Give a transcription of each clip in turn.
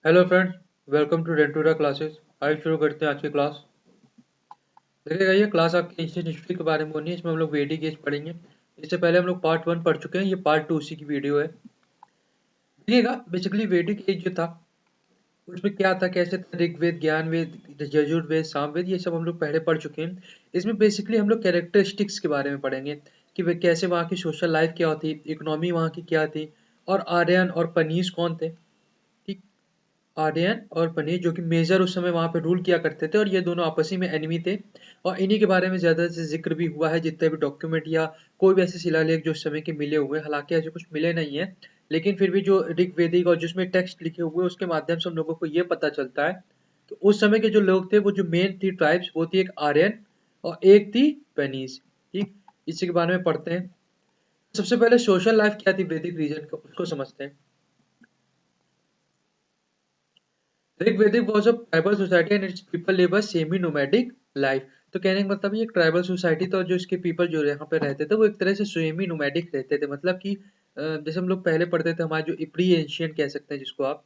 Hello friends, welcome to Dentura classes. आइए शुरू करते हैं आज की क्लास। देखिएगा, ये क्लास आपकी एंशियंट हिस्ट्री के बारे में होनी है। इसमें हम लोग वैदिक एज पढ़ेंगे। इससे पहले हम लोग पार्ट 1 पढ़ चुके हैं, ये पार्ट 2 उसी की वीडियो है। देखिएगा, बेसिकली वैदिक एज जो था उसमें क्या था, कैसे था, ऋग्वेद, ज्ञानवेद, यजुर्वेद, सामवेद, ये सब हम लोग पहले पढ़ चुके हैं। इसमें बेसिकली हम लोग कैरेक्टरिस्टिक्स के बारे में पढ़ेंगे कि वे कैसे वहाँ की सोशल लाइफ क्या थी, इकोनॉमी वहाँ की क्या थी, और आर्यन और पनीस कौन थे। ठीक, आर्यन और पनीर जो कि मेजर उस समय वहां पे रूल किया करते थे, और ये दोनों आपसी में एनिमी थे। और इन्हीं के बारे में ज्यादा से जिक्र भी हुआ है, जितने भी डॉक्यूमेंट या कोई भी ऐसे शिलालेख जो उस समय के मिले हुए हैं। हालांकि ऐसे कुछ मिले नहीं है, लेकिन फिर भी जो ऋग्वेदिक और जिसमें टेक्स्ट लिखे हुए हैं उसके माध्यम से हम लोगों को ये पता चलता है कि उस समय के जो लोग थे, वो जो मेन थी ट्राइब्स, वो थी एक आर्यन और एक थी पेनीस। ठीक, इसी के बारे में पढ़ते हैं। सबसे पहले सोशल लाइफ क्या थी वैदिक रीजन का, उसको समझते हैं। ऋग्वेदिक was a tribal society and its people live a semi nomadic life। तो कहने का मतलब ये एक ट्राइबल सोसाइटी था, और जो इसके पीपल जो यहाँ पे रहते थे वो एक तरह से सेमी नोमैडिक रहते थे। मतलब कि जैसे हम लोग पहले पढ़ते थे, हमारे जो प्री एंशियंट कह सकते हैं जिसको आप,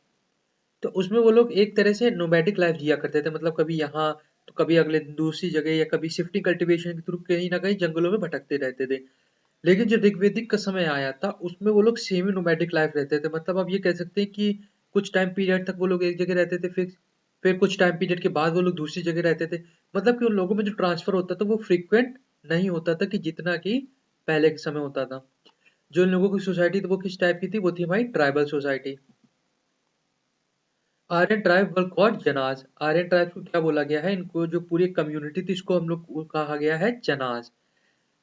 तो उसमें वो लोग एक तरह से नोमैडिक लाइफ जिया करते थे। मतलब कभी यहाँ तो कभी अगले दिन दूसरी जगह, या कभी शिफ्टिंग कल्टीवेशन के थ्रू कहीं ना कहीं जंगलों में भटकते रहते थे। लेकिन जो ऋग्वेदिक का समय आया था उसमें वो लोग सेमी नोमैडिक लाइफ रहते थे। मतलब आप ये कह सकते हैं कि कुछ टाइम पीरियड तक वो लोग एक जगह रहते थे फिक्स, फिर कुछ टाइम पीरियड के बाद वो लोग दूसरी जगह रहते थे। मतलब कि उन लोगों में जो ट्रांसफर होता था वो फ्रीक्वेंट नहीं होता था कि जितना कि पहले के समय होता था। जो इन लोगों की सोसाइटी थी वो किस टाइप की थी, वो थी हमारी tribal society. Aryan tribe were called जनाज। आर्यन ट्राइब को क्या बोला गया है, इनको जो पूरी कम्युनिटी थी इसको हम लोग को कहा गया है जनाज।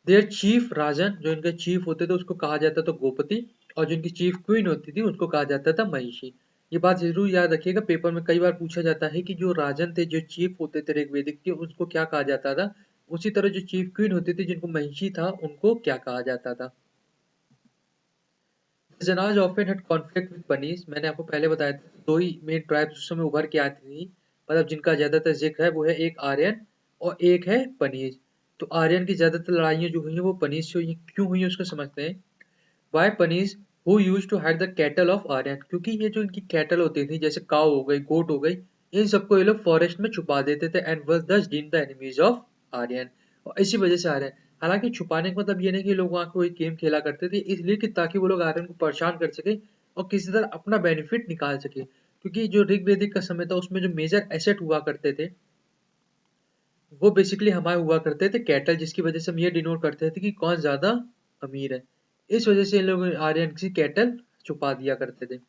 देयर चीफ राजन, जो इनके चीफ होते थे उसको कहा जाता था गोपति, और जो इनकी चीफ क्वीन होती थी उसको कहा जाता था महिषी। ये बात जरूर याद रखिएगा, पेपर में कई बार पूछा जाता है कि जो राजन थे, जो चीफ होते थे ऋग्वेदिक के, उसको क्या कहा जाता था। उसी तरह जो चीफ क्वीन होती थी जिनको महिषी था, उनको क्या कहा जाता था। Jinnah's often had conflict with पनीस। मैंने आपको पहले बताया था दो ही मेन ट्राइब्स उस समय उभर के आती थी, मतलब जिनका ज्यादातर जिक्र है, वो है एक आर्यन और एक है पनीज। तो आर्यन की ज्यादातर लड़ाइयां जो हुई हैं वो पनीज से हुई हैं। क्यों हुई है उसको समझते हैं। Why Panis who used to hide the cattle of Aryan, क्योंकि ये जो इनकी कैटल होती थी, जैसे काउ हो गई, गोट हो गई, इन सबको ये लोग फॉरेस्ट में छुपा देते थे, and was thus deemed the enemies of Aryan. और इसी वजह से आर्यन, हालांकि छुपाने का मतलब ये नहीं कि लोग वहां कोई गेम खेला करते थे, इसलिए कि ताकि वो लोग आर्यन को परेशान कर सके और किसी तरह अपना बेनिफिट निकाल सके। क्योंकि जो ऋग्वेदिक का समय था उसमें जो मेजर एसेट हुआ करते थे वो बेसिकली हमारे हुआ करते थे कैटल, जिसकी वजह से हम ये डिनोट करते थे कि कौन ज्यादा अमीर है। इस वजह से इन लोग आर्यन की कैटल छुपा दिया करते थे।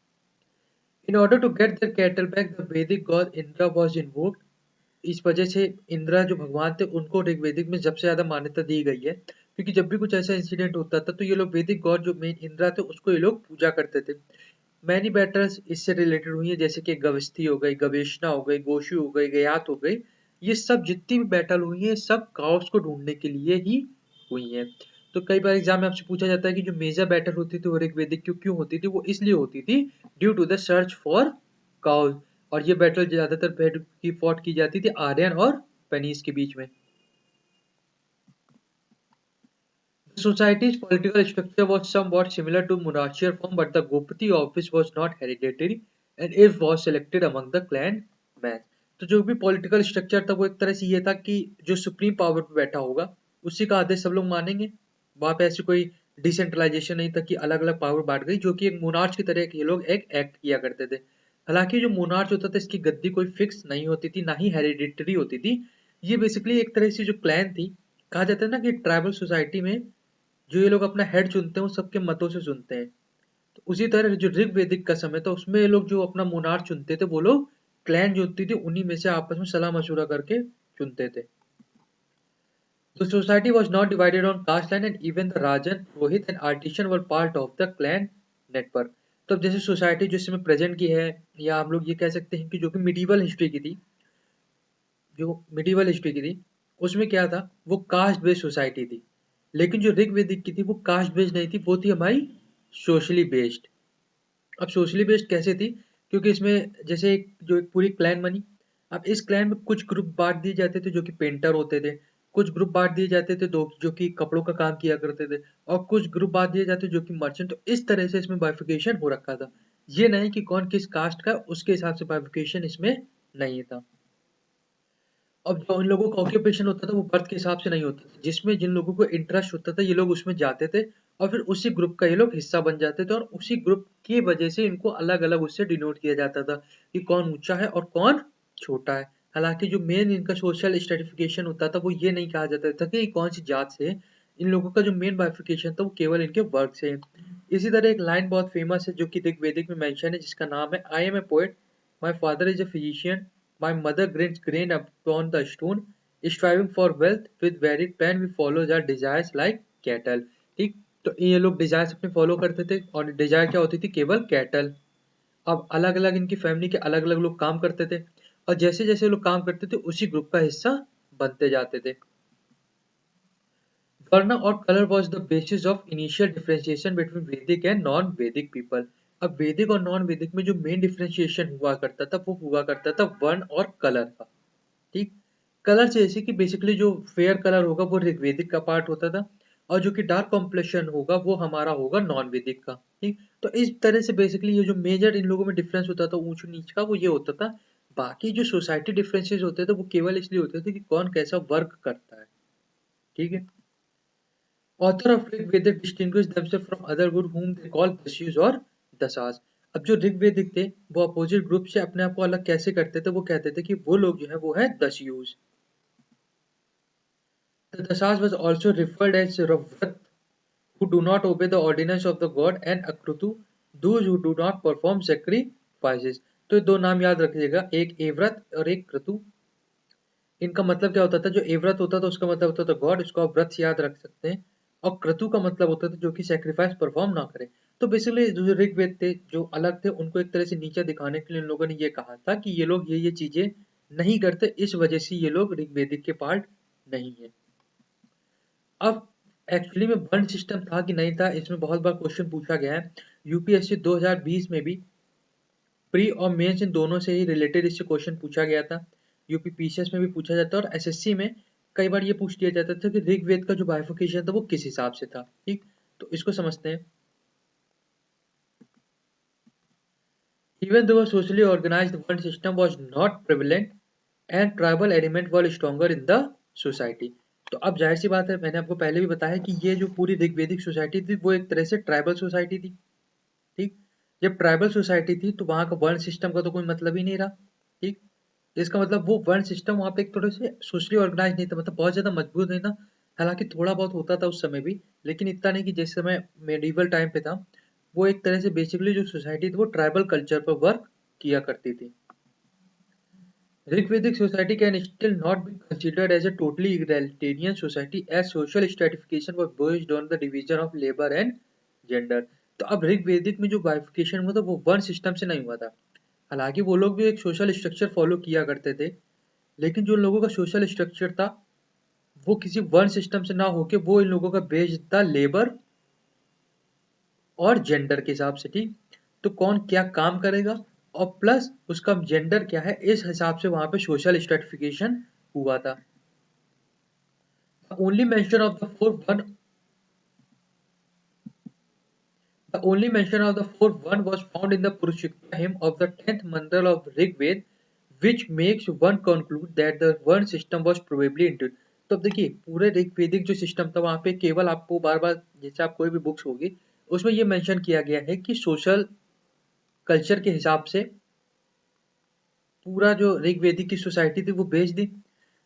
In order to get their cattle back, the Vedic god Indra was invoked। इस वजह से इंद्रा जो भगवान थे उनको ऋग्वेदिक में सबसे ज्यादा मान्यता दी गई है, क्योंकि जब भी कुछ ऐसा इंसिडेंट होता था तो ये लोग वैदिक गॉड जो मेन इंद्रा थे उसको ये लोग पूजा करते थे। मैनी बैटल्स इससे रिलेटेड हुई है, जैसे कि गविस्थी हो गई, गवेषणा हो गई, गोशु हो गई, गयात हो गई। ये सब जितनी भी बैटल हुई है सब काउस को ढूंढने के लिए ही हुई है। तो कई बार एग्जाम में आपसे पूछा जाता है कि जो मेजर बैटल होती थी वो ऋग्वेदिक क्यों क्यों होती थी, वो इसलिए होती थी due to the search for cows. और ये बैटल ज्यादातर की फॉट की जाती थी आर्यन और पेनिस के बीच में। The society's political structure was somewhat similar to monarchical form, but the Gopati office was not hereditary and it was selected among the clan men। तो जो भी पॉलिटिकल स्ट्रक्चर था वो एक तरह से ये था कि जो सुप्रीम पावर पे बैठा होगा उसी का आदेश सब लोग मानेंगे। वहां पे ऐसी कोई डिसेंट्रलाइजेशन नहीं था कि अलग अलग पावर बांट गई, जो कि एक मोनार्च की तरह ये लोग एक एक्ट किया करते थे। हालांकि जो मोनार्च होता था इसकी गद्दी कोई फिक्स नहीं होती थी, ना ही हेरिडिटरी होती थी। ये बेसिकली एक तरह से जो क्लैन थी, कहा जाता है ना कि ट्राइबल सोसाइटी में जो ये लोग अपना हेड चुनते हैं वो सबके मतों से चुनते हैं। तो उसी तरह जो ऋग्वेदिक का समय था उसमें ये लोग जो अपना मोनार्च चुनते थे वो लोग क्लैन जो होती थी उन्हीं में से आपस में सलाह मशवरा करके चुनते थे। The society was not divided on caste line, and even the Rajan, Rohit and artisan were part of the clan network। तो अब जैसे सोसाइटी जिस समय प्रेजेंट की है, या हम लोग ये कह सकते हैं कि जो कि मिडिवल हिस्ट्री की थी, जो मिडिवल हिस्ट्री की थी उसमें क्या था, वो कास्ट बेस्ड सोसाइटी थी। लेकिन जो ऋग्वेदिक की थी वो कास्ट बेस्ड नहीं थी, वो थी हमारी सोशली बेस्ड। अब सोशली बेस्ड कैसे थी, क्योंकि इसमें जैसे एक पूरी क्लैन बनी। अब इस क्लैन में कुछ ग्रुप बांट दिए जाते थे जो कि पेंटर होते थे, कुछ ग्रुप बांट दिए जाते थे दो जो कि कपड़ों का काम किया करते थे, और कुछ ग्रुप बांट दिए जाते जो कि मर्चेंट। तो इस तरह से इसमें बाइफिकेशन हो रखा था। ये नहीं कि कौन किस कास्ट का, उसके हिसाब से बाइफिकेशन इसमें नहीं था। अब जो इन लोगों का ऑक्यूपेशन होता था वो बर्थ के हिसाब से नहीं होता था, जिसमें जिन लोगों को इंटरेस्ट होता था ये लोग उसमें जाते थे और फिर उसी ग्रुप का ये लोग हिस्सा बन जाते थे, और उसी ग्रुप की वजह से इनको अलग अलग उससे डिनोट किया जाता था कि कौन ऊंचा है और कौन छोटा है। हालांकि जो मेन इनका सोशल स्ट्रेटिफिकेशन होता था वो ये नहीं कहा जाता था कि कौन सी जात से। इन लोगों का जो मेन बाइफिकेशन था वो केवल इनके वर्क से है। इसी तरह एक लाइन बहुत फेमस है जो कि ऋग्वेदिक में मेंशन है, जिसका नाम है, I am a poet, my father is a physician, my mother grinds grain upon the stone, striving for wealth with varied plan we follow our desires like cattle। ठीक, तो ये लोग डिजायर्स अपने फॉलो करते थे और डिजायर क्या होती थी, केवल कैटल। अब अलग अलग इनकी फैमिली के अलग अलग लोग काम करते थे और जैसे जैसे लोग काम करते थे उसी ग्रुप का हिस्सा बनते जाते थे। वर्ण और colour was the basis of initial differentiation between वैदिक एंड नॉन वैदिक पीपल। अब वैदिक और नॉन वैदिक में जो मेन डिफरेंशिएशन हुआ करता था वो हुआ करता था वर्ण और कलर का। ठीक, कलर से जैसे कि बेसिकली जो फेयर कलर होगा वो ऋग्वेदिक का पार्ट होता था और जो कि डार्क कॉम्प्लेक्शन होगा वो हमारा होगा नॉन वैदिक का। ठीक, तो इस तरह से बेसिकली ये जो मेजर इन लोगों में डिफरेंस होता था ऊंच नीच का वो ये होता था। बाकी जो सोसाइटी डिफरेंसेस होते थे वो केवल इसलिए होते थे कि कौन कैसा वर्क करता है। ठीक है, author of Rigvedic distinguish themselves from other group whom they call dasyus और दसास। अब जो ऋग्वेदिक थे वो अपोजिट ग्रुप से अपने आप को अलग कैसे करते थे, वो कहते थे कि वो लोग जो है वो है दस्युज। The Dasas was also referred as Ravrat, who do not obey the ordinance of the god, and Akrutu, those who do not perform sacrifices। तो दो नाम याद रखिएगा, एक एव्रत और एक क्रतु। इनका मतलब क्या होता था, जो एव्रत होता था उसका मतलब होता था गॉड, इसको आप व्रत से याद रख सकते हैं। और क्रतु का मतलब होता था जो कि सेक्रीफाइस परफॉर्म ना करे। तो बेसिकली जो ऋग्वेद थे जो अलग थे उनको एक तरह से नीचे दिखाने के लिए इन लोगों ने ये कहा था कि ये लोग ये चीजें नहीं करते, इस वजह से ये लोग ऋग्वेदिक के पार्ट नहीं है। अब एक्चुअली में वर्ण सिस्टम था कि नहीं था, इसमें बहुत बार क्वेश्चन पूछा गया है। यूपीएससी 2020 में भी प्री और मेंस इन दोनों से ही रिलेटेड इससे क्वेश्चन पूछा गया था। यूपी पीसीएस में भी पूछा जाता है और एसएससी में कई बार ये पूछ लिया जाता था कि ऋग्वेद का जो बाइफिकेशन था वो किस हिसाब से था। ठीक, तो इसको समझते हैं। Even though a socially organized word system was not prevalent and tribal element were stronger in the society। तो अब जाहिर सी बात है, मैंने आपको पहले भी बताया कि ये जो पूरी ऋग्वेदिक सोसाइटी थी वो एक तरह से ट्राइबल सोसाइटी थी। ठीक, जब ट्राइबल सोसाइटी थी तो वहां का वर्ण सिस्टम का तो कोई मतलब ही नहीं रहा। ठीक, इसका मतलब वो वर्ण सिस्टम वहां पे एक थोड़े से सोशली ऑर्गेनाइज नहीं था, मतलब बहुत ज्यादा मजबूत नहीं था। हालांकि थोड़ा बहुत होता था उस समय भी, लेकिन इतना नहीं कि जिस समय मेडिवल टाइम पे था। वो एक तरह से बेसिकली जो सोसाइटी थी वो ट्राइबल कल्चर पर वर्क किया करती थी। Rigvedic society can still not be considered as a totally egalitarian society as social stratification was based on the division of labor and gender। तो अब ऋग्वेदिक में जो बाइफिकेशन हुआ था वो वर्ण सिस्टम से नहीं हुआ था। हालांकि वो लोग भी एक सोशल स्ट्रक्चर फॉलो किया करते थे, लेकिन जो लोगों का सोशल स्ट्रक्चर था वो किसी वर्ण सिस्टम से ना होके वो इन लोगों का बेस्ड था लेबर और जेंडर के हिसाब से। ठीक, तो कौन क्या काम करेगा और प्लस उसका जेंडर क्या है, इस हिसाब से वहां पे सोशल स्ट्रेटिफिकेशन हुआ था। Only mention of the four one The only mention of the fourth one was found in the Purushikta hymn of the 10th mandal of Rig Ved, which makes one conclude that the one system was probably introduced। तो अब देखिए पूरे ऋग्वेदिक जो system था वहां पे केवल आपको बार बार, जैसे आप कोई भी बुक्स होगी उसमें ये मेंशन किया गया है कि सोशल कल्चर के हिसाब से पूरा जो ऋग्वेदिक की सोसाइटी थी वो बेच दी।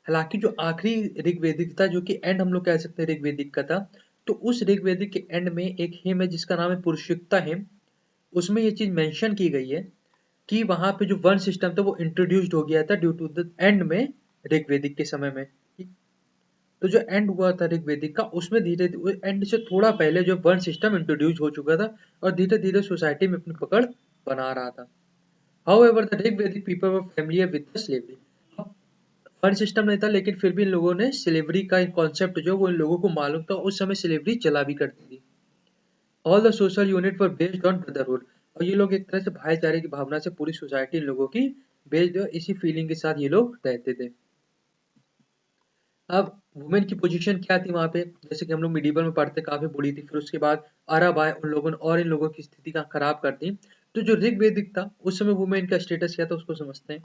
हालांकि जो आखिरी ऋग्वेदिक था जो कि एंड हम लोग कह सकते हैं ऋग्वेदिक का था, तो उस ऋग्वेदिक के एंड में एक हिम है जिसका नाम है पुरुषयुक्ता हिम। उसमें ये चीज मेंशन की गई है कि वहां पे जो वर्ण सिस्टम था वो इंट्रोड्यूस्ड हो गया था ड्यू टू द एंड में ऋग्वेदिक के समय में। तो जो एंड हुआ था ऋग्वेदिक का उसमें धीरे धीरे एंड से थोड़ा पहले जो वर्ण सिस्टम इंट्रोड्यूस हो चुका था और धीरे धीरे सोसाइटी में अपनी पकड़ बना रहा था। However, the Rigvedic people were familiar with the slavery। वर्ण सिस्टम नहीं था लेकिन फिर भी इन लोगों ने स्लेवरी का कॉन्सेप्ट जो वो इन लोगों को मालूम था, उस समय स्लेवरी चला भी करती थी। All the social unit were based on brotherhood. और ये लोग एक तरह से भाईचारे की भावना से पूरी सोसाइटी इन लोगों की बेस्ड, इसी फीलिंग के साथ ये लोग रहते थे। अब वुमेन की पोजीशन क्या थी वहां पे, जैसे कि हम लोग मिडिवल में पढ़ते काफी बुरी थी, फिर उसके बाद अरब आए उन लोगों ने और इन लोगों की स्थिति का खराब कर दी। तो जो ऋग्वेदिक था उस समय वुमेन का स्टेटस क्या था उसको समझते हैं।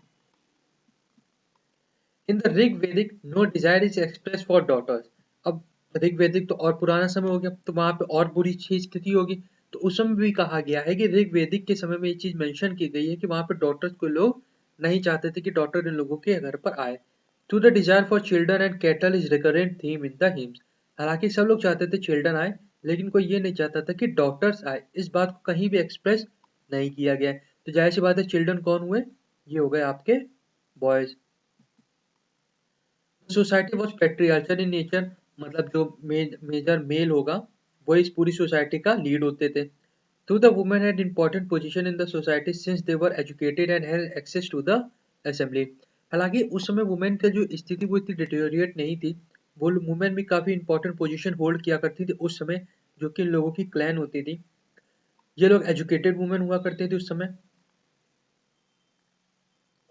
In the Rigvedic no desire is express for daughters. अब ऋग्वेदिक तो और पुराना समय हो गया, तो वहां पे और बुरी चीज स्थिति होगी। तो उस समय भी कहा गया है कि ऋग्वेदिक के समय में ये चीज मेंशन की गई है कि वहां पे डॉटर्स को लोग नहीं चाहते थे कि डॉटर इन लोगों के घर पर आए। To the desire for children and cattle is recurrent theme in the hymns. हालांकि सब लोग चाहते थे चिल्ड्रन आए, लेकिन कोई ये नहीं चाहता था कि डॉटर्स आए। इस बात को कहीं भी एक्सप्रेस नहीं किया गया है। तो जाहिर सी बात है चिल्ड्रन कौन हुए, ये हो गए आपके boys. Society was patriarchal in nature, मतलब जो मेजर मेल होगा वो इस पूरी सोसाइटी का लीड होते थे। तो the women had important position in the society since they were educated and had access to the assembly. हालांकि उस समय वुमेन की जो स्थिति वो इतनी डिटेरियोरेट नहीं थी। वो वुमेन भी काफी इंपॉर्टेंट पोजीशन होल्ड किया करती थी उस समय, जो कि इन लोगों की क्लैन होती थी। ये लोग एजुकेटेड वुमेन हुआ करते थे उस समय,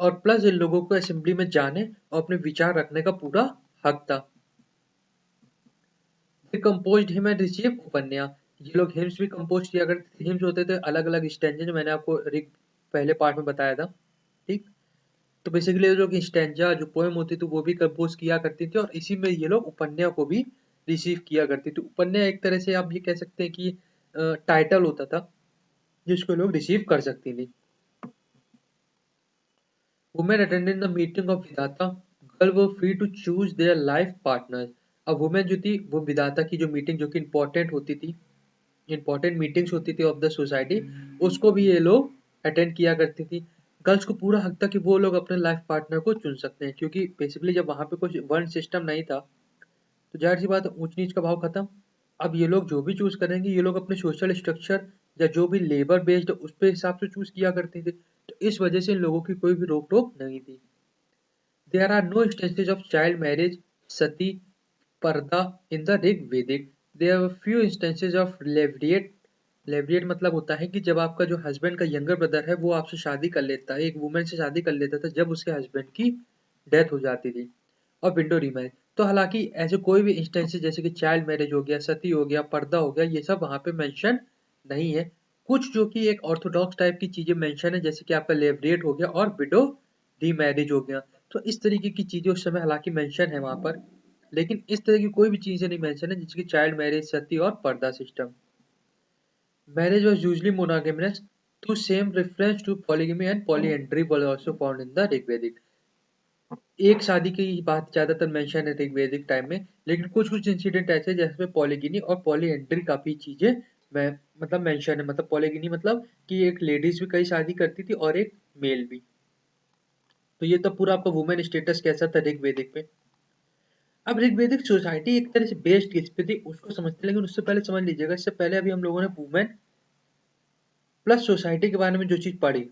और प्लस इन लोगों को असेंबली में जाने और अपने विचार रखने का पूरा हक था। कंपोज्ड हिम एंड रिसीव उपन्या। ये लोग हिम्स भी कंपोज किया करते थे। हिम्स होते थे अलग अलग स्टैंजे, जो मैंने आपको पहले पार्ट में बताया था। ठीक, तो बेसिकली ये लोग स्टैंजा जो पोएम होती थी वो भी कंपोज किया करती थी, और इसी में ये लोग उपन्या को भी रिसीव किया करती थी। उपन्या एक तरह से आप ये कह सकते हैं कि टाइटल होता था जिसको लोग रिसीव कर सकती थी। Women attended the meeting of विधाता, girl were free to choose their life partner. अब वुमेन जो थी वो विधाता की जो मीटिंग जो कि इंपॉर्टेंट होती थी, इंपॉर्टेंट मीटिंग्स होती थी ऑफ द सोसाइटी, उसको भी ये लोग अटेंड किया करती थी। गर्ल्स को पूरा हक था कि वो लोग अपने लाइफ पार्टनर को चुन सकते हैं, क्योंकि बेसिकली जब वहां पे कुछ वर्ण सिस्टम नहीं था, तो जाहिर सी बात है ऊंच नीच का भाव खत्म। अब ये लोग जो भी चूज करेंगे, ये लोग अपने सोशल स्ट्रक्चर या जो भी लेबर बेस्ड उस पे हिसाब से चूज किया करते थे। तो इस वजह से इन लोगों की कोई भी रोक टोक नहीं थी। There are no instances of child marriage, sati, purdah in the Rig Vedic. There are few instances of levirate. Levirate मतलब होता है कि जब आपका जो हस्बैंड का यंगर ब्रदर है वो आपसे शादी कर लेता है, एक वुमेन से शादी कर लेता था जब उसके हस्बैंड की डेथ हो जाती थी, और विंडो रीमैरिज। तो हालांकि ऐसे कोई भी इंस्टेंसेस जैसे कि चाइल्ड मैरिज हो गया, सती हो गया, पर्दा हो गया, ये सब वहां पे मेंशन नहीं है। कुछ जो कि एक ऑर्थोडॉक्स टाइप की चीजें मेंशन है, जैसे कि आपका लेवरिएट हो गया और विडो रीमैरिज हो गया। तो इस तरीके की चीजें उस समय हालांकि मेंशन है वहां पर, लेकिन इस तरह की कोई भी चीजें नहीं मेंशन है जैसे कि चाइल्ड मैरिज, सती और पर्दा system. Marriage was usually monogamous, though same reference to polygamy and polyandry was also found in the Rigvedic. एक शादी की बात ज्यादातर मेंशन है ऋग्वेदिक टाइम में, लेकिन कुछ कुछ इंसिडेंट ऐसे हैं जिसमें पॉलीगिनी और पॉलीएंड्री काफी चीजें मैं मतलब मेंशन है। मतलब पॉलीगिनी मतलब कि एक लेडीज भी कई शादी करती थी और एक मेल भी। तो ये तो पूरा आपका वुमेन स्टेटस कैसा था ऋग्वेदिक में। अब ऋग्वेदिक सोसाइटी एक तरह से बेस्ड किस पे थी उसको समझते हैं, लेकिन उससे पहले समझ लीजिएगा, इससे पहले अभी हम लोगों ने वुमेन प्लस सोसाइटी के बारे में जो चीज पढ़ी,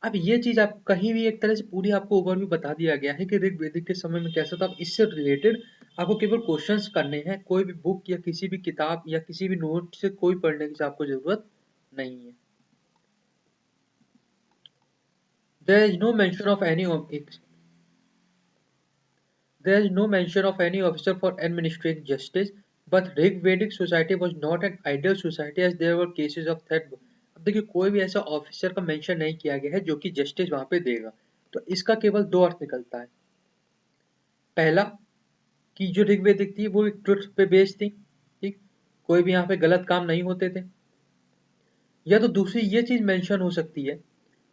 अब ये चीज आप कहीं भी एक तरह से पूरी आपको ओवरव्यू बता दिया गया है कि ऋग्वेदिक के समय में कैसा था। अब इससे रिलेटेड आपको केवल क्वेश्चंस करने हैं, कोई भी बुक या किसी भी किताब या किसी भी नोट से कोई पढ़ने की आपको जरूरत नहीं है। There is no mention of any of it. There is no mention of any officer for administering justice, but Rigvedic society was not an ideal society as there were cases of theft. अब देखिए कोई भी ऐसा officer का mention नहीं किया गया है जो कि जस्टिस वहां पे देगा। तो इसका केवल दो अर्थ निकलता है। पहला कि जो ऋग्वेदिक थी वो एक ट्रुथ पे बेस्ड थी, ठीक, कोई भी यहाँ पे गलत काम नहीं होते थे। या तो दूसरी ये चीज मेंशन हो सकती है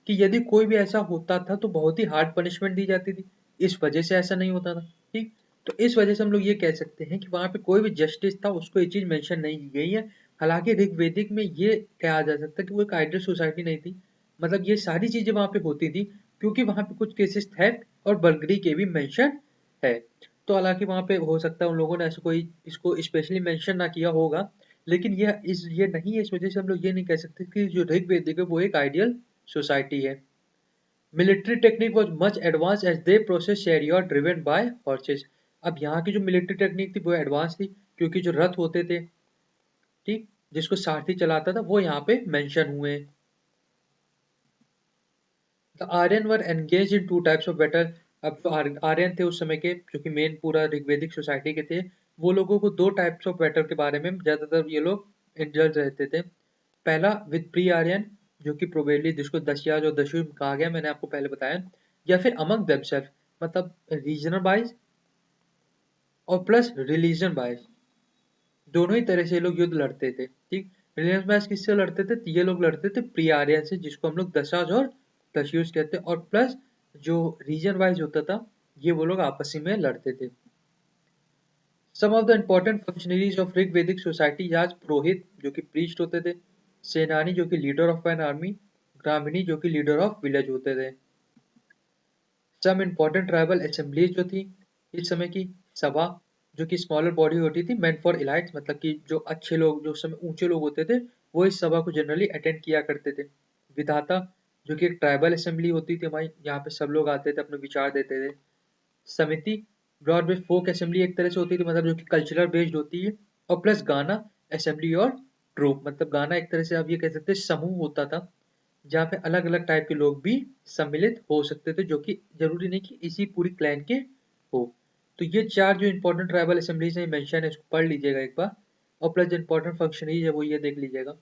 कि यदि कोई भी ऐसा होता था तो बहुत ही हार्ड पनिशमेंट दी जाती थी, इस वजह से ऐसा नहीं होता था। ठीक, तो इस वजह से हम लोग ये कह सकते हैं कि वहां पे कोई भी जस्टिस था उसको ये चीज मेंशन नहीं की गई है। हालांकि ऋग्वेदिक में ये कहा जा सकता है कि वो एक आइडियल सोसाइटी नहीं थी, मतलब ये सारी चीजें वहां पे होती थी, क्योंकि वहां पे कुछ केसेस थेफ्ट और बर्गरी के भी मेंशन है। तो हालांकि वहां पे हो सकता है उन लोगों ने ऐसे कोई इसको स्पेशली मेंशन ना किया होगा, लेकिन ये नहीं है, इस वजह से हम लोग ये नहीं कह सकते कि जो ऋग्वेदिक है वो एक आइडियल सोसाइटी है। Military technique was much advance as they process chariot driven by horses. अब यहाँ की जो मिलिट्री टेक्निक थी वो एडवांस थी, क्योंकि जो रथ होते थे, ठीक, जिसको सारथी चलाता था, वो यहाँ पे मेंशन हुए। The Aryan were engage in two types of battle. अब जो आर्यन थे उस समय के, जो कि मेन पूरा ऋग्वेदिक सोसाइटी के थे, वो लोगों को दो टाइप्स ऑफ बैटल के बारे में ज्यादातर ये लोग इंडल्ज रहते थे। पहला विद प्री आर्यन, जो कि प्रोबेबली जिसको दशयाज और दशयुज कहा गया, मैंने आपको पहले बताया, या फिर अमंग देमसेल्फ, मतलब रीजनल वाइज और प्लस रिलीजन वाइज, दोनों ही तरह से ये लोग युद्ध लड़ते थे। ठीक, रिलीजन वाइज किससे लड़ते थे? तो ये लोग लड़ते थे प्री आर्यन से, जिसको हम लोग दशाज और दशयुज कहते हैं, और प्लस जो रीजन वाइज होता था, ये वो लोग आपस में लड़ते थे। Some of the important functionaries of Rig Vedic society आज पुरोहित जो कि प्रीस्ट होते थे, सेनानी जो कि लीडर ऑफ एन आर्मी, ग्रामीणी जो कि लीडर ऑफ विलेज होते थे। सम इम्पोर्टेंट ट्राइबल असेंबलीज जो थी इस समय की, सभा जो कि स्मॉलर बॉडी होती थी, मेंट फॉर इलाइट्स, मतलब कि जो अच्छे लोग, जो उस समय ऊंचे लोग होते थे, वो इस सभा को जनरली अटेंड किया करते थे। विधाता जो कि एक ट्राइबल असेंबली होती थी हमारी, यहाँ पे सब लोग आते थे, अपने विचार देते थे। समिति ब्रॉड बेस्ड फोक असेंबली एक तरह से होती थी, मतलब जो कि कल्चरल बेस्ड होती है, और प्लस गाना असेंबली और ट्रूप, मतलब गाना एक तरह से आप ये कह सकते हैं समूह होता था, जहाँ पे अलग अलग टाइप के लोग भी सम्मिलित हो सकते थे, जो कि जरूरी नहीं कि इसी पूरी क्लैन के हो। तो ये चार जो इंपॉर्टेंट ट्राइबल असेंबलीज है मेंशन है, इसको पढ़ लीजिएगा एक बार, और प्लस जो इंपॉर्टेंट फंक्शनरीज है वो ये देख लीजिएगा।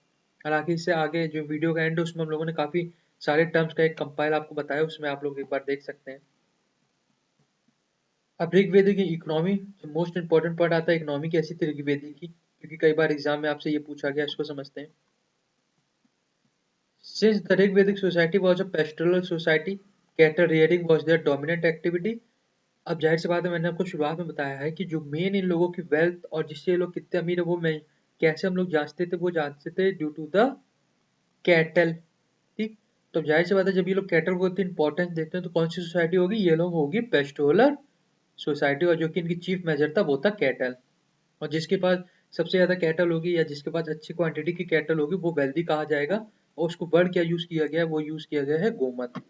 हालांकि इससे आगे जो वीडियो का एंड है उसमें हम लोगों ने काफी सारे टर्म्स का एक कंपाइल आपको बताया, उसमें आप लोग एक बार देख सकते हैं। अब ऋग्वेद की इकोनॉमी, जो मोस्ट इंपॉर्टेंट पार्ट आता है इकोनॉमी कैसी थी ऋग्वेद की, क्योंकि कई बार एग्जाम में आपसे ये पूछा गया, इसको समझते हैं। Since the Rig-Vedic society was a pastoral society, cattle rearing was their dominant activity। अब जाहिर सी बात है, मैंने आपको शुरुआत में बताया है कि जो मेन इन लोगों की वेल्थ और जिससे ये लोग कितने अमीर है वो मैं कैसे हम लोग जांचते थे, वो जांचते थे ड्यू टू द कैटल। ठीक, तो जाहिर सी बात है जब ये लोग कैटल को इतनी इंपॉर्टेंस देते हैं तो कौन सी सोसाइटी होगी? ये लोग होगी पेस्टोलर सोसाइटी, और जो कि इनकी चीफ मेजर था वो था कैटल। और जिसके पास सबसे ज्यादा कैटल होगी या जिसके पास अच्छी क्वांटिटी की कैटल होगी वो वेल्दी कहा जाएगा, और उसको वर्ड क्या यूज किया गया है? वो यूज किया गया है गोमत।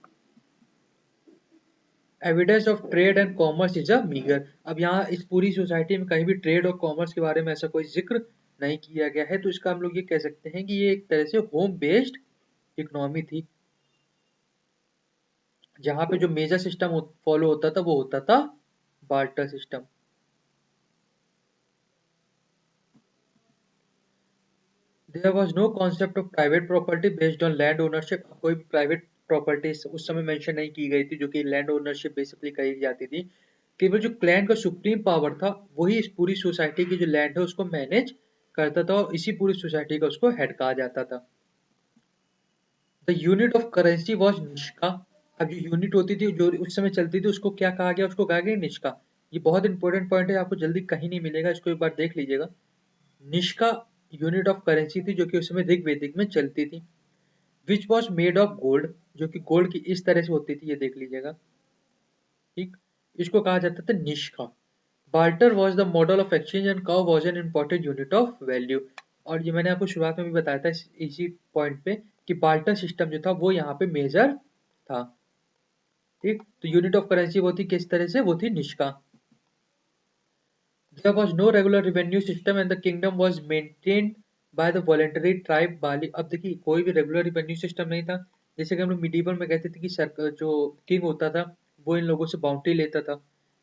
Evidence of trade and commerce is a meagre. अब यहाँ इस पूरी सोसाइटी में कहीं भी ट्रेड और कॉमर्स के बारे में ऐसा कोई जिक्र नहीं किया गया है, तो इसका हम लोग ये कह सकते हैं कि ये एक तरह से होम बेस्ड इकोनॉमी थी, जहाँ पे जो मेजर सिस्टम फॉलो होता था वो होता था barter system. There was no concept of private property based on land ownership. कोई भी प्राइवेट प्रॉपर्टी उस समय मेंशन नहीं की गई थी, जो कि लैंड ओनरशिप बेसिकली कही जाती थी। केवल जो क्लैन का सुप्रीम पावर था वही इस पूरी सोसाइटी की जो लैंड है उसको मैनेज करता था, और इसी पूरी सोसाइटी का उसको हेड कहा जाता था। The unit of currency was Nishka. अब जो यूनिट होती थी जो उस समय चलती थी उसको क्या कहा गया? उसको कहा गया निष्का। ये बहुत इंपॉर्टेंट पॉइंट है, आपको जल्दी कहीं नहीं मिलेगा, इसको एक बार देख लीजिएगा। निष्का यूनिट ऑफ करेंसी थी जो कि उस समय ऋग्वेदिक में चलती थी, which was made of gold, जो कि गोल्ड की इस तरह से होती थी, ये देख लीजिएगा। ठीक, इसको कहा जाता था Nishka. Barter was the model of exchange and cow was an important unit of value. और ये मैंने आपको शुरुआत में भी बताया था इसी पॉइंट पे कि बार्टर सिस्टम जो था वो यहाँ पे मेजर था। ठीक, तो यूनिट ऑफ करेंसी वो थी किस तरह से? वो थी Nishka. There was no regular revenue system and the kingdom was maintained by the voluntary tribe बाली। अब देखिए कोई भी रेगुलर रिवेन्यू सिस्टम नहीं था, जैसे कि हम लोग मिडीवल में कहते थे कि सरकार जो किंग होता था वो इन लोगों से बाउंड्री लेता था,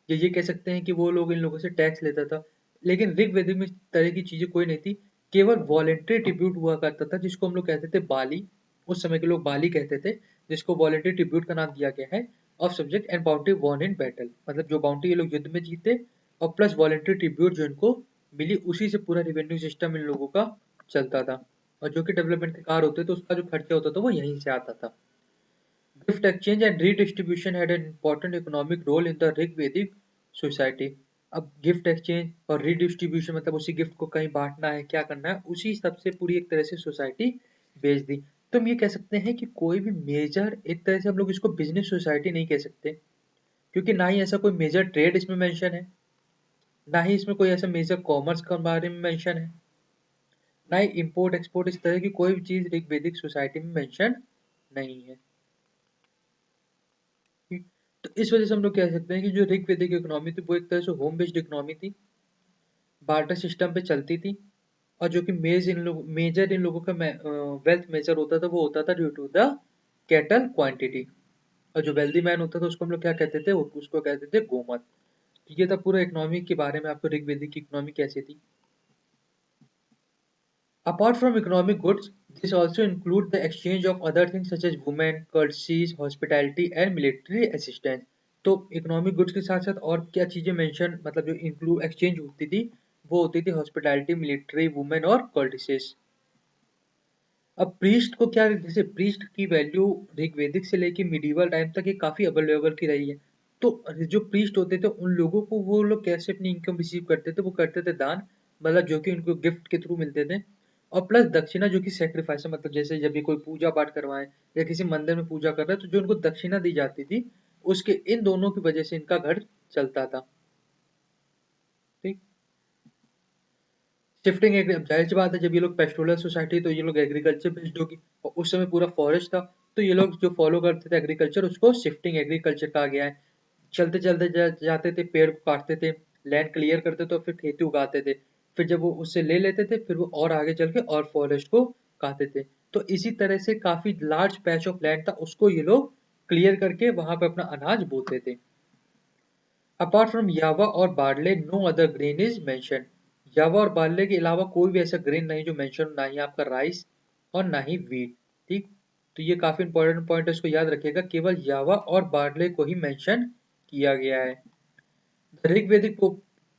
या ये कह सकते हैं कि वो लोग इन लोगों से टैक्स लेता था। लेकिन ऋग्वेद में इस तरह की चीजें कोई नहीं थी, केवल वॉलेंट्री ट्रिब्यूट हुआ करता था, जिसको हम लोग कहते थे बाली। उस समय के लोग बाली कहते थे, जिसको वॉलेंट्री ट्रिब्यूट का नाम दिया गया है, of subject and boundary von in battle, मतलब जो बाउंड्री ये लोग युद्ध में जीते और प्लस वॉलेंट्री ट्रिब्यूट जो इनको मिली, उसी से पूरा रिवेन्यू सिस्टम इन लोगों का चलता था, और जो कि डेवलपमेंट के कार्य होते थे उसका जो खर्चा होता था वो यहीं से आता था। Gift exchange and redistribution had an important economic role in the Rigvedic society. अब गिफ्ट एक्सचेंज और रीडिस्ट्रीब्यूशन मतलब उसी गिफ्ट को कहीं बांटना है, क्या करना है, उसी सब से पूरी एक तरह से सोसाइटी बेच दी। तो हम ये कह सकते हैं कि कोई भी मेजर, एक तरह से हम लोग इसको बिजनेस सोसाइटी नहीं कह सकते, क्योंकि ना ही ऐसा कोई मेजर ट्रेड इसमें मेंशन है, ना ही इसमें कोई ऐसा मेजर कॉमर्स के बारे में मेंशन है, ना ही इंपोर्ट एक्सपोर्ट इस तरह की कोई भी चीज ऋग्वेदिक सोसाइटी में मेंशन नहीं है। ठीक? तो इस वजह से हम लोग कह सकते हैं कि जो ऋग्वेदिक इकोनॉमी थी वो एक तरह से होम बेस्ड इकोनॉमी थी, बार्टर सिस्टम पे चलती थी, और जो कि मेजर इन लोगों का वेल्थ मेजर होता था वो होता था due to the cattle quantity, और जो वेल्दी मैन होता था उसको हम लोग क्या कहते थे? उसको कहते थे गोमत। तो ये था पूरा इकोनॉमी के बारे में, आपको ऋग्वेदिक की इकोनॉमी कैसी थी। Apart from economic goods, this also include the exchange of other things such as women, courtesies, hospitality and military assistance. तो इकोनॉमिक गुड्स के साथ साथ और क्या चीजें मेंशन मतलब जो इंक्लूड एक्सचेंज होती थी वो होती थी हॉस्पिटैलिटी, मिलिट्री, वुमेन और courtesies। अब प्रीस्ट को क्या जैसे प्रीस्ट की वैल्यू ऋग्वेदिक से लेके मिडिवल टाइम तक ये काफी अवेलेबल की रही है। तो जो प्रीस्ट होते थे उन लोगों को वो लोग कैसे अपनी इनकम रिसीव करते थे, वो करते थे दान, मतलब जो कि उनको गिफ्ट के थ्रू मिलते थे। और प्लस दक्षिणा जो कि सेक्रीफाइस है, मतलब जैसे जब भी कोई पूजा पाठ करवाए या किसी मंदिर में पूजा कर रहे हैं तो जो उनको दक्षिणा दी जाती थी उसके इन दोनों की वजह से इनका घर चलता था। ठीक। शिफ्टिंग एक जाहिर सी बात है, जब ये लोग पेस्टोरल सोसाइटी तो ये लोग एग्रीकल्चर बेस्ड होगी और उस समय पूरा फॉरेस्ट था। तो ये लोग जो फॉलो करते थे एग्रीकल्चर उसको शिफ्टिंग एग्रीकल्चर कहा गया है। चलते चलते जाते थे, पेड़ को काटते थे, लैंड क्लियर करते थे और फिर खेती उगाते थे। फिर जब वो उससे ले लेते थे फिर वो और आगे चल के और फॉरेस्ट को काटते थे। तो इसी तरह से काफी लार्ज पैच ऑफ लैंड था उसको ये लोग क्लियर करके वहां पे अपना अनाज बोते थे। अपार्ट फ्रॉम यावा और barley no other grain is mention. Yava और बार्ले के अलावा कोई भी ऐसा ग्रेन नहीं जो मेंशन, ना ही आपका राइस और ना ही व्हीट। ठीक। तो ये काफी इंपॉर्टेंट पॉइंट है, इसको याद रखिएगा, केवल यावा और बार्ले को ही मेंशन किया गया है। The Rigvedic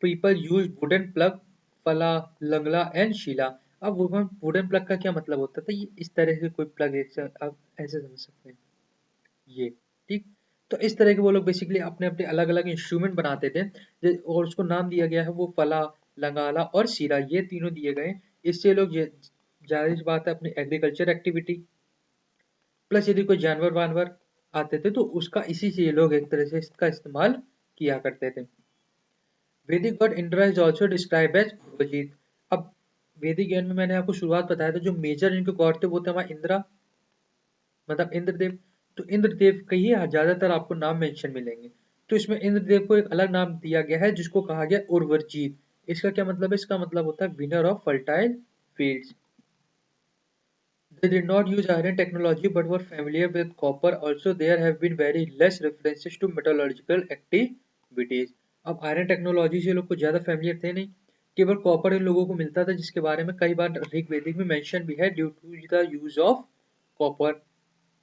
people use wooden plug, फला, लंगला एंड शीला। अब वुडन प्लग का क्या मतलब होता था, ये इस तरह से कोई प्लग आप ऐसे समझ सकते हैं ये। ठीक। तो इस तरह के वो लोग बेसिकली अपने अपने अलग अलग इंस्ट्रूमेंट बनाते थे और उसको नाम दिया गया है वो फला, लंगाला और सीरा, ये तीनों दिए गए। इससे लोग जाहिर सी बात है अपनी एग्रीकल्चर एक्टिविटी प्लस यदि कोई जानवर वानवर आते थे तो उसका इसी से ये लोग एक तरह से इसका इस्तेमाल किया करते थे। Vedic god Indra is also describe as पूर्वजीत। अब वैदिक ज्ञान में मैंने आपको शुरुआत बताया था जो मेजर इनके गॉड थे वो थे हमारे इंद्रा, मतलब इंद्रदेव। तो इंद्रदेव के ही ज्यादातर आपको नाम मेंशन मिलेंगे। तो इसमें इंद्रदेव को एक अलग नाम दिया गया है जिसको कहा गया उर्वरजीत। इसका क्या मतलब है, इसका मतलब होता है winner of fertile fields. They did not use iron technology but were familiar with copper. Also, there have been very less references to metallurgical activities. अब आयरन टेक्नोलॉजी से लोग कुछ ज्यादा फैमिलियर थे नहीं, केवल कॉपर इन लोगों को मिलता था जिसके बारे में कई बार ऋग्वेदिक में मेंशन भी है, due to the use of copper.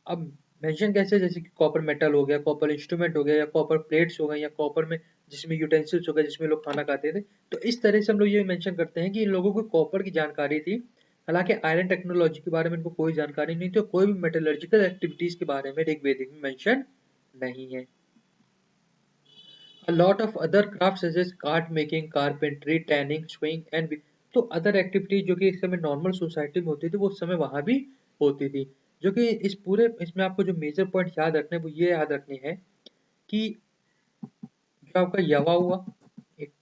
अब मेंशन कैसे, जैसे कि कॉपर मेटल हो गया, कॉपर इंस्ट्रूमेंट हो गया, या कॉपर प्लेट्स हो गए, या कॉपर में जिसमें यूटेंसिल्स हो गए जिसमें लोग खाना खाते थे। तो इस तरह से हम लोग ये मेंशन करते हैं कि इन लोगों को कॉपर की जानकारी थी। हालांकि आयरन टेक्नोलॉजी के बारे में इनको कोई जानकारी नहीं थी और कोई भी मेटलर्जिकल एक्टिविटीज के बारे में ऋग्वेदिक में मेंशन नहीं है। A lot of other crafts such as cart making, carpentry, tanning, sewing and तो अदर एक्टिविटीज जो कि इस समय नॉर्मल सोसाइटी में होती थी वो उस समय वहां भी होती थी। जो कि इस पूरे इसमें आपको जो मेजर पॉइंट याद रखने हैं वो ये याद रखने हैं कि जो आपका यवा हुआ, एक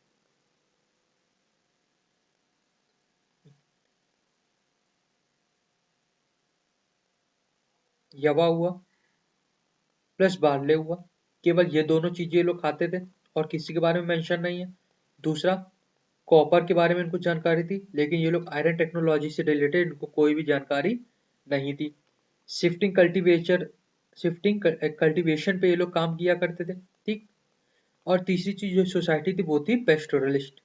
यवा हुआ प्लस बार्ले हुआ, केवल ये दोनों चीजें ये लोग खाते थे और किसी के बारे में मेंशन नहीं है। दूसरा, कॉपर के बारे में इनको जानकारी थी लेकिन ये लोग आयरन टेक्नोलॉजी से रिलेटेड इनको कोई भी जानकारी नहीं थी। शिफ्टिंग कल्टीवेचर शिफ्टिंग कल्टीवेशन पे ये लोग काम किया करते थे। ठीक। और तीसरी चीज जो सोसाइटी थी वो थी पेस्टोरलिस्ट।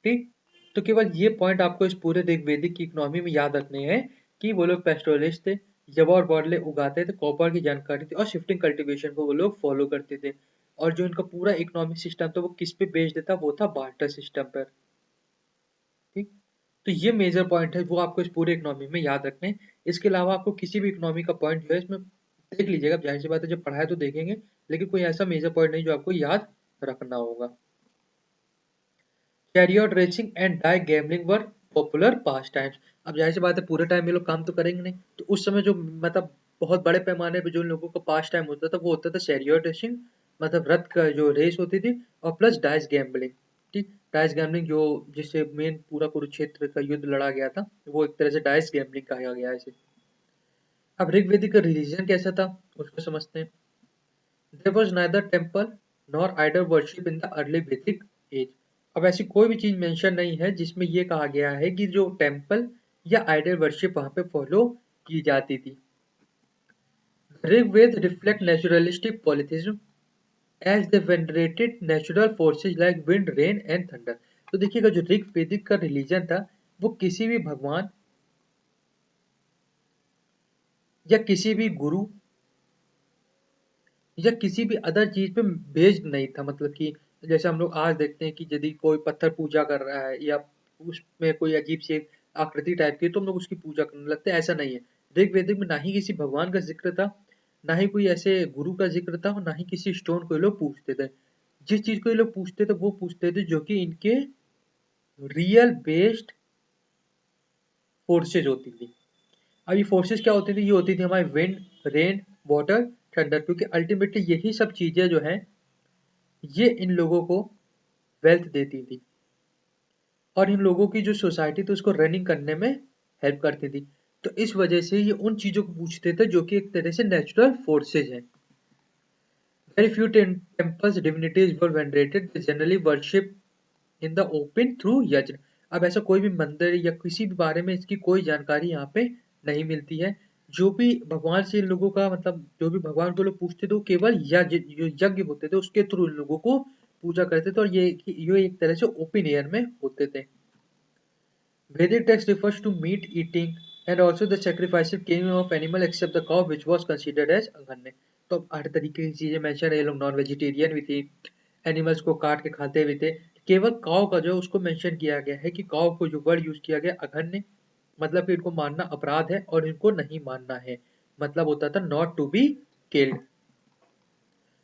ठीक। तो केवल ये पॉइंट आपको इस पूरे ऋग्वेदिक की इकोनॉमी में याद रखने हैं कि वो लोग पेस्टोरलिस्ट थे, जवा और बॉर्डले उगाते थे, कॉपर की जानकारी थी और शिफ्टिंग कल्टीवेशन को वो लोग फॉलो करते थे। और जो इनका पूरा इकोनॉमिक सिस्टम था वो किस पे बेस्ड था, वो था बार्टर सिस्टम पर। ठीक। तो ये मेजर पॉइंट है वो आपको इस पूरे इकोनॉमी में याद रखने हैं। इसके अलावा आपको किसी भी इकोनॉमी का पॉइंट जो है इसमें देख लीजिएगा, जाहिर सी बात है जब पढ़ाए तो देखेंगे, लेकिन कोई ऐसा मेजर पॉइंट नहीं जो आपको याद रखना होगा। Chariot racing and die gambling were popular pastimes. अब जाहिर सी बात है पूरे टाइम ये लोग काम तो करेंगे नहीं, तो उस समय जो मतलब बहुत बड़े पैमाने पे जो लोगों का पास टाइम होता था वो होता था चैरियट रेसिंग, मतलब रथ का जो रेस होती थी, और प्लस डाइस गैम्बलिंग। ठीक। डाइस गैम्बलिंग जो जिससे मेन पूरा कुरुक्षेत्र का युद्ध लड़ा गया था वो एक तरह से डाइस गैम्बलिंग कहा गया है इसे। अब ऋग्वेदिक का रिलीजन कैसा था उसको समझते हैं। There was neither temple nor idol worship in the early Vedic age। अब ऐसी कोई भी चीज मेंशन नहीं है जिसमें ये कहा गया है कि जो टेम्पल या आइडल वर्शिप वहां पे फॉलो की जाती थी। Rigveda reflect naturalistic polytheism as they venerated natural forces like wind, rain and thunder. तो देखिएगा जो ऋग्वेदिक का रिलीजन था वो किसी भी भगवान या किसी भी गुरु या किसी भी अदर चीज पे बेस्ड नहीं था। मतलब कि जैसे हम लोग आज देखते हैं कि यदि कोई पत्थर पूजा कर रहा है या उसमें कोई अजीब सी आकृति टाइप की, तो हम लोग उसकी पूजा करने लगते हैं, ऐसा नहीं है। ऋग्वेदिक में ना ही किसी भगवान का जिक्र था, ना ही कोई ऐसे गुरु का जिक्र था, और ना ही किसी स्टोन को ये लोग पूछते थे। जिस चीज को ये लोग पूछते थे वो पूछते थे जो कि इनके रियल बेस्ड फोर्सेज होती थी। अब ये फोर्सेस क्या होती थी? ये होती थी हमारी विंड, रेन, वाटर, थंडर, क्योंकि अल्टीमेटली यही सब चीजें जो हैं ये इन लोगों को वेल्थ देती थी, और इन लोगों की जो सोसाइटी थी उसको रनिंग करने में हेल्प करती थी। तो इस वजह से ये उन चीजों को पूछते थे जो कि एक तरह से नेचुरल फोर्सेज हैं। Very few temples divinities were venerated, they generally worship in the open through यज्ञ। अब ऐसा कोई भी मंदिर या किसी भी बारे में इसकी कोई जानकारी यहाँ पे नहीं मिलती है। जो भी भगवान से इन लोगों का मतलब जो भी भगवान को लोग पूछते थे वो केवल यज्ञ जो यज्ञ होते थे उसके थ्रू इन लोगों को पूजा करते थे, और ये एक तरह से ओपन एयर में होते थे। Vedic text refers to meat eating and also the sacrifices killing of animal except the cow which was considered as अघन्य। तो हर तरीके की चीजें मेंशन है, ये लोग नॉन वेजिटेरियन भी थी, एनिमल्स को काट के खाते भी थे। केवल काव का जो उसको मेंशन किया गया है कि काव को जो वर्ड यूज किया गया अघन्य, मतलब कि इनको मानना अपराध है और इनको नहीं मानना है, मतलब होता था not to be killed.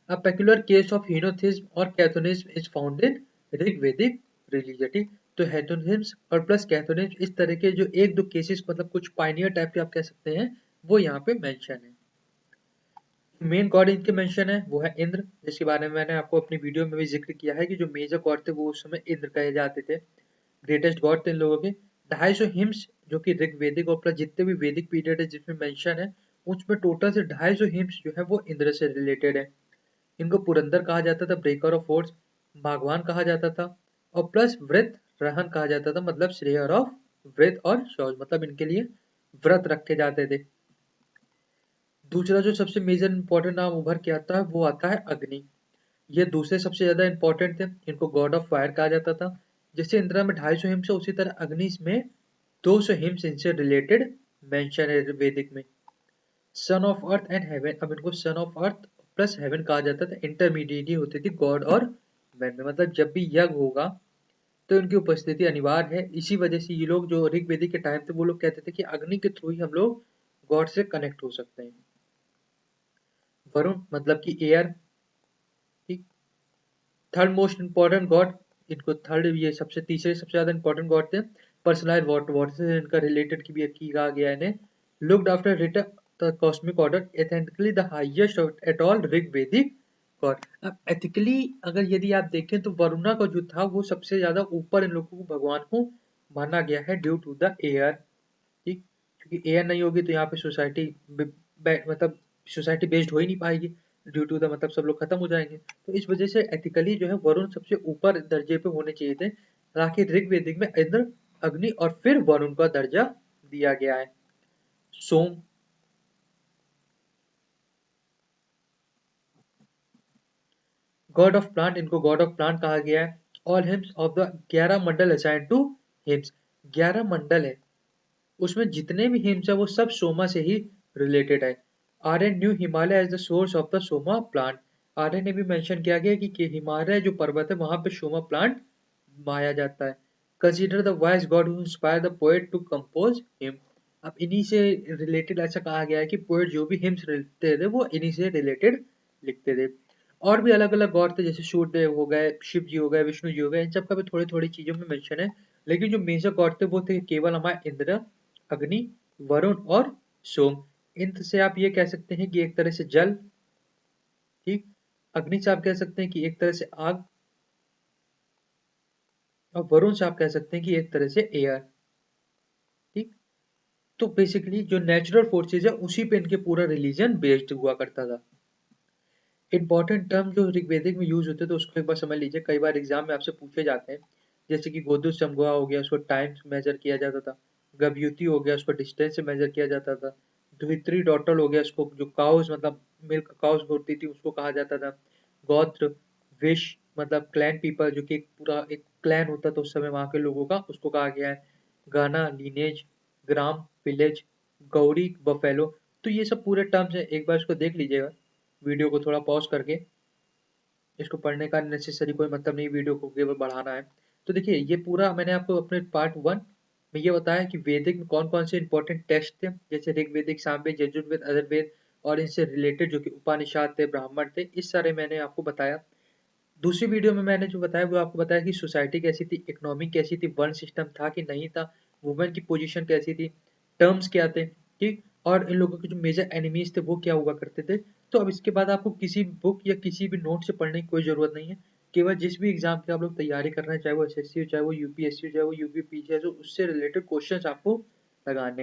A peculiar case of henotheism or Cathonism is found in Rigvedic religion। ठीक, तो हेथोनिज्म और प्लस कैथोनिज्म इस तरह के जो एक दो केसेस मतलब कुछ पाइनियर टाइप के आप कह सकते हैं वो यहाँ पे मेंशन है। मेन गॉड इनके मेंशन है वो है इंद्र, जिसके बारे में मैंने आपको अपनी वीडियो में भी जिक्र किया है कि जो मेजर गॉड थे वो उस समय इंद्र कहे जाते थे, ग्रेटेस्ट गॉड थे इन लोगों के। 250 हिम्स जो कि ऋग्वेदिक और प्लस जितने भी वैदिक पीरियड है जिसमें मेंशन है उसमें टोटल से 250 हिम्स जो है वो इंद्र से रिलेटेड है। इनको पुरंदर कहा जाता था, ब्रेकर ऑफ फोर्स, भागवान कहा जाता था, और प्लस व्रत रहन कहा जाता था, मतलब श्रेयर ऑफ व्रत और शौच, मतलब इनके लिए व्रत रखे जाते थे। दूसरा जो सबसे मेजर इंपॉर्टेंट नाम उभर के आता है वो आता है अग्नि। ये दूसरे सबसे ज्यादा इंपॉर्टेंट थे, इनको गॉड ऑफ फायर कहा जाता था। जैसे इंद्रा में 250 हिम्स है उसी तरह अग्नि में 200 हिम्स इनसे रिलेटेड मेंशन है वैदिक में। Son of earth and heaven, अब इनको son of earth plus heaven कहा जाता था, इंटरमीडिएट ही होती थी गॉड और मैन में, मतलब जब भी यज्ञ होगा तो इनकी उपस्थिति अनिवार्य है। इसी वजह से ये लोग जो ऋग वेदी के टाइम थे वो लोग कहते थे कि अग्नि के थ्रू ही हम लोग गॉड से कनेक्ट हो सकते हैं। वरुण मतलब कि एयर। ठीक, थर्ड मोस्ट इंपॉर्टेंट गॉड, इनको थर्ड ये सबसे तीसरे सबसे ज्यादा इंपॉर्टेंट गॉड थे। पर्सनलाइज वाटर से इनका रिलेटेड की भी कहा गया है इन्हें। Looked after return the cosmic order, authentically the highest at all Rig Vedic god. अब एथिकली अगर यदि आप देखें तो वरुणा का जो था वो सबसे ज्यादा ऊपर इन लोगों को भगवान को माना गया है ड्यू टू द एयर। ठीक, क्योंकि एयर नहीं होगी तो यहाँ पे सोसाइटी मतलब सोसाइटी बेस्ड हो ही नहीं पाएगी, ड्यू टू द मतलब सब लोग खत्म हो जाएंगे। तो इस वजह से एथिकली जो है वरुण सबसे ऊपर दर्जे पे होने चाहिए थे, ताकि ऋग्वेदिक में इंद्र, अग्नि और फिर वरुण का दर्जा दिया गया है। सोम, गॉड ऑफ प्लांट, इनको गॉड ऑफ प्लांट कहा गया है। All hymns of the 11 mandal assigned to hymns, 11 मंडल है उसमें जितने भी हिम्स है वो सब सोमा से ही रिलेटेड है। Aryan new Himalaya as the source of the Soma plant, Aryan ने भी मेंशन किया गया कि हिमालय जो पर्वत है वहां पे सोमा प्लांट माया जाता है। Consider the wise god who inspire the poet to compose hymn, अब इन्हीं से रिलेटेड ऐसा कहा गया है कि पोएट जो भी हिम्स लिखते थे वो इन्हीं से रिलेटेड लिखते थे। और भी अलग अलग गॉड थे जैसे सूर्यदेव हो गए, शिव जी हो गए, विष्णु जी हो गए, इन सब का भी थोड़ी थोड़ी चीजों में मेंशन है। लेकिन जो मेजर गॉड थे वो थे केवल हमारे इंद्र, अग्नि, वरुण और सोम। इंद्र से आप ये कह सकते हैं कि एक तरह से जल, ठीक, अग्नि से आप कह सकते हैं कि एक तरह से आग, और वरुण से आप कह सकते हैं कि एक तरह से एयर। ठीक, तो बेसिकली जो नेचुरल फोर्सेज है उसी पे इनके पूरा रिलीजन बेस्ड हुआ करता था। इंपॉर्टेंट टर्म जो ऋग्वेदिक में यूज होते थे उसको एक बार समझ लीजिए, कई बार एग्जाम में आपसे पूछे जाते हैं। जैसे कि गोदु समगुआ हो गया, उसको टाइम मेजर किया जाता था। गभयुति हो गया, उसको डिस्टेंस से मेजर किया जाता था। धरित्री डॉटर हो गया, उसको जो काउस मतलब मिल्क काउस होती थी उसको कहा जाता था। गोत्र, विश मतलब क्लैन पीपल जो कि एक पूरा एक क्लैन होता था उस समय वहां के लोगों का, उसको कहा गया है। गाना, लीनेज, ग्राम, विलेज, गौड़ी, बफेलो। तो ये सब पूरे टर्म्स हैं, एक बार इसको देख लीजिएगा वीडियो को थोड़ा पॉज करके। इसको पढ़ने का नेसेसरी कोई मतलब नहीं, वीडियो को केवल बढ़ाना है। तो देखिए ये पूरा मैंने आपको अपने पार्ट 1 में ये बताया कि वैदिक में कौन-कौन से इंपॉर्टेंट टेक्स्ट थे, जैसे ऋग्वेदिक, सामवेद, यजुर्वेद, अथर्ववेद और इनसे रिलेटेड जो कि उपनिषद थे, ब्राह्मण थे, इस सारे मैंने आपको बताया। दूसरी वीडियो में मैंने जो बताया वो आपको बताया कि सोसाइटी कैसी थी, इकोनॉमी कैसी थी, वर्ण सिस्टम था कि नहीं था, वुमेन की पोजीशन कैसी थी, टर्म्स क्या थे, ठीक, और इन लोगों के जो मेजर एनिमीज थे वो क्या हुआ करते थे। तो अब इसके बाद आपको किसी बुक या किसी भी नोट से पढ़ने की कोई जरूरत नहीं है। केवल जिस भी एग्जाम की आप लोग तैयारी कर रहे हैं, चाहे वो एसएससी हो, चाहे वो यूपीएससी हो, चाहे वो यूपीपीसी हो, उससे रिलेटेड क्वेश्चंस आपको लगाने